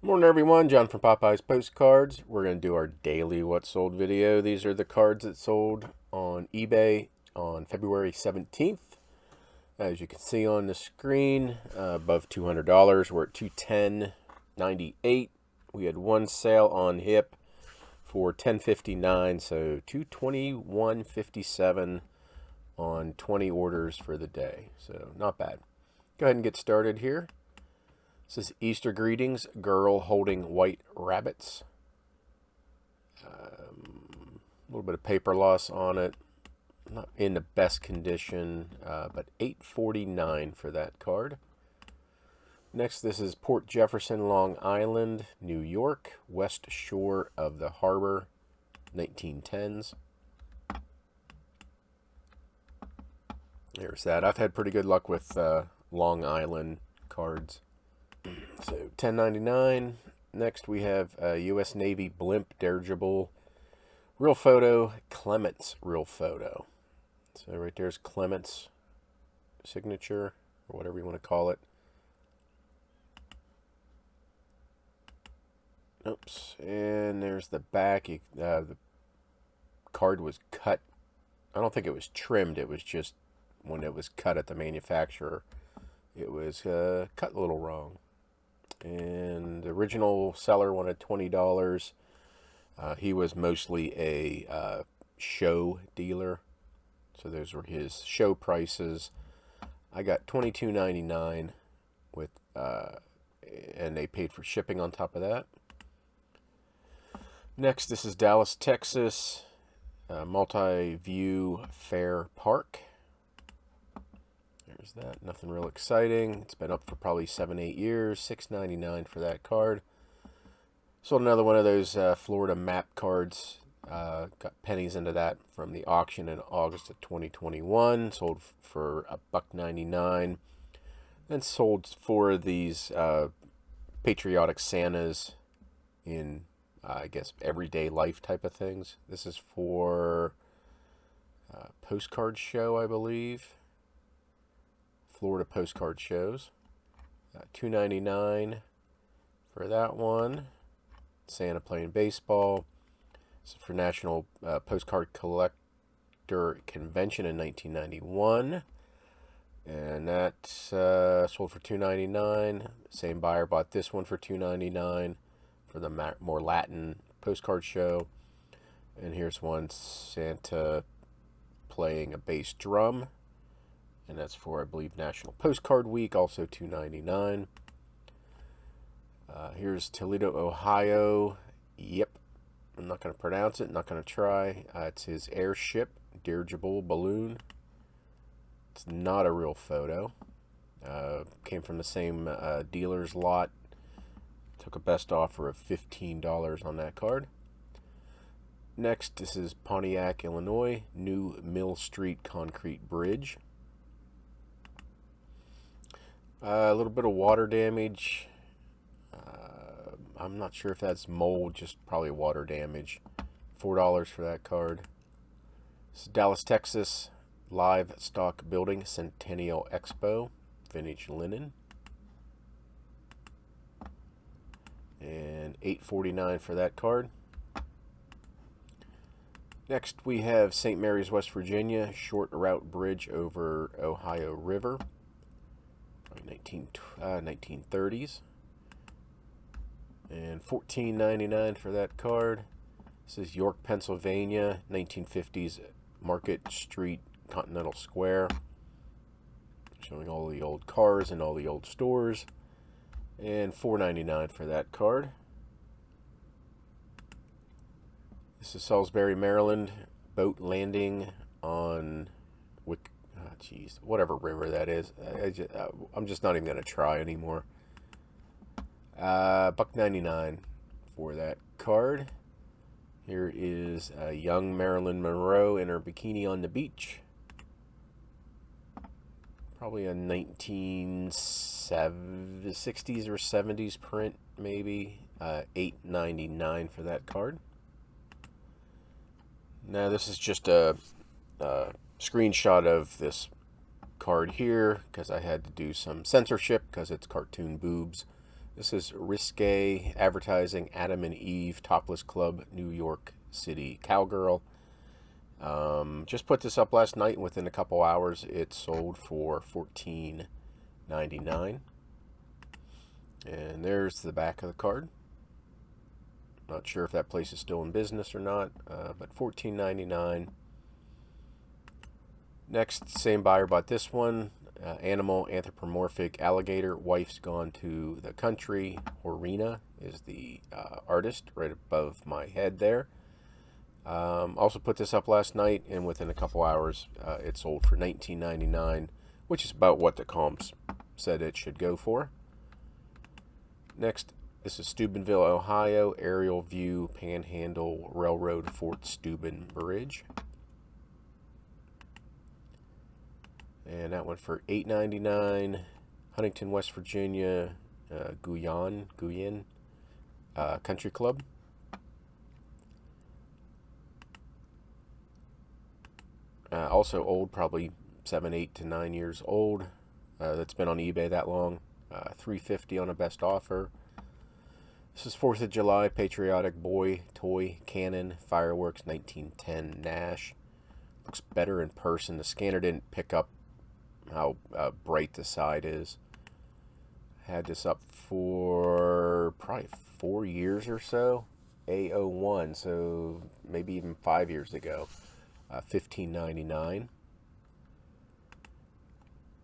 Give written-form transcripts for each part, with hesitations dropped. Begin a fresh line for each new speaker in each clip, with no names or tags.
Morning everyone, John from Popeyes Postcards. We're going to do our daily what sold video. These are the cards that sold on eBay on February 17th. As you can see on the screen, above $200. We're at 210.98. We had one sale on HIP for 10.59, so 221.57 on 20 orders for the day. So not bad. Go ahead and get started here. This is Easter Greetings, girl holding white rabbits. A little bit of paper loss on it. Not in the best condition, but $8.49 for that card. Next, this is Port Jefferson, Long Island, New York, west shore of the harbor, 1910s. There's that. I've had pretty good luck with Long Island cards. So $10.99. Next we have U.S. Navy blimp dirigible real photo, Clements real photo. So right there's Clements signature or whatever you want to call it. Oops, and there's the back. The card was cut. I don't think it was trimmed. It was just when it was cut at the manufacturer, it was cut a little wrong. And the original seller wanted $20. He was mostly a show dealer, so those were his show prices. I got $22.99 with, and they paid for shipping on top of that. Next, this is Dallas, Texas, multi-view fair park. There's that. Nothing real exciting. It's been up for probably 7-8 years. $6.99 for that card. Sold another one of those Florida map cards. Got pennies into that from the auction in August of 2021. Sold for $1.99. Then sold 4 of these patriotic Santas in, I guess, everyday life type of things. This is for Postcard show, I believe. Florida postcard shows. $2.99 for that one. Santa playing baseball. This is for National Postcard Collector Convention in 1991. And that sold for $2.99. Same buyer bought this one for $2.99 for the more Latin postcard show. And here's one Santa playing a bass drum. And that's for, I believe, National Postcard Week, also $2.99. Here's Toledo, Ohio. Yep, I'm not going to pronounce it, not going to try. It's his airship dirigible balloon. It's not a real photo. Came from the same dealer's lot. Took a best offer of $15 on that card. Next, this is Pontiac, Illinois, New Mill Street Concrete Bridge. A little bit of water damage. I'm not sure if that's mold, just probably water damage. $4 for that card. This is Dallas, Texas, Livestock Building Centennial Expo, vintage linen. And $8.49 for that card. Next we have St. Mary's, West Virginia, short route bridge over Ohio River. 1930s. And $14.99 for that card. This is York, Pennsylvania, 1950s Market Street, Continental Square. Showing all the old cars and all the old stores. And $4.99 for that card. This is Salisbury, Maryland, boat landing on whatever river that is. I'm just not even going to try anymore. $1.99 for that card. Here is young Marilyn Monroe in her bikini on the beach. Probably a 1960s or 70s print, maybe. $8.99 for that card. Now this is just a screenshot of this card here because I had to do some censorship because it's cartoon boobs. This is Risque Advertising, Adam and Eve, Topless Club, New York City Cowgirl. Just put this up last night, and within a couple hours, it sold for $14.99. And there's the back of the card. Not sure if that place is still in business or not, but $14.99. Next, same buyer bought this one. Animal anthropomorphic alligator. Wife's gone to the country. Horina is the artist right above my head there. Also put this up last night, and within a couple hours, it sold for $19.99, which is about what the comps said it should go for. Next, this is Steubenville, Ohio, aerial view, Panhandle Railroad, Fort Steuben Bridge. And that went for $8.99. Huntington, West Virginia, Guyan Country Club. Also old, probably 7, 8 to 9 years old. That's been on eBay that long. $3.50 on a best offer. This is 4th of July, patriotic boy toy cannon, fireworks, 1910 Nash. Looks better in person. The scanner didn't pick up how bright the side is. Had this up for probably 4 years or so. A01, so maybe even 5 years ago. $15.99.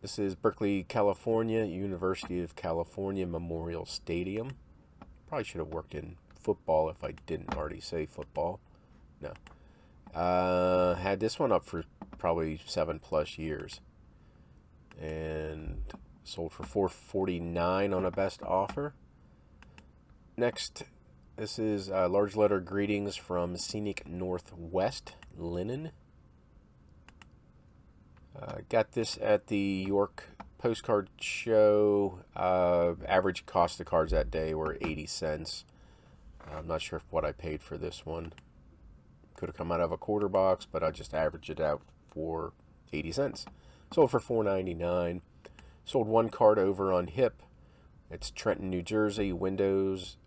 This is Berkeley, California, University of California Memorial Stadium. Probably should have worked in football if I didn't already say football. No. Had this one up for probably 7+ years. And sold for $4.49 on a best offer. Next, this is large letter greetings from Scenic Northwest Linen. Got this at the York Postcard Show. Average cost of cards that day were 80 cents. I'm not sure what I paid for this one. Could have come out of a quarter box, but I just averaged it out for 80 cents. Sold for $4.99. Sold one card over on Hip. It's Trenton, New Jersey. Widows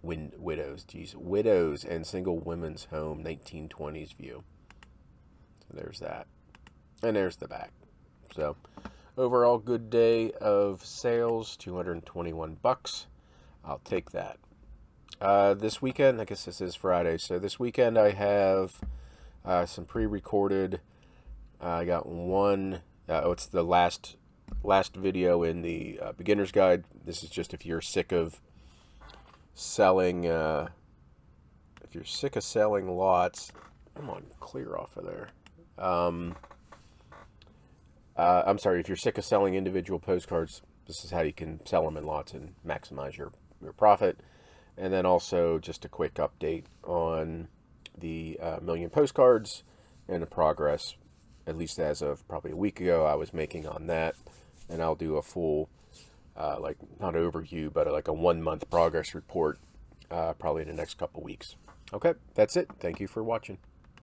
and Single Women's Home, 1920s view. So there's that. And there's the back. So overall, good day of sales, $221. I'll take that. This weekend, I guess this is Friday, so this weekend I have some pre-recorded. I got one. It's the last video in the beginner's guide. This is just if you're sick of selling. If you're sick of selling lots, come on, clear off of there. I'm sorry, if you're sick of selling individual postcards, this is how you can sell them in lots and maximize your profit. And then also just a quick update on the million postcards and the progress, at least as of probably a week ago, I was making on that. And I'll do a full, like, not overview, but like a 1-month progress report probably in the next couple weeks. Okay, that's it. Thank you for watching.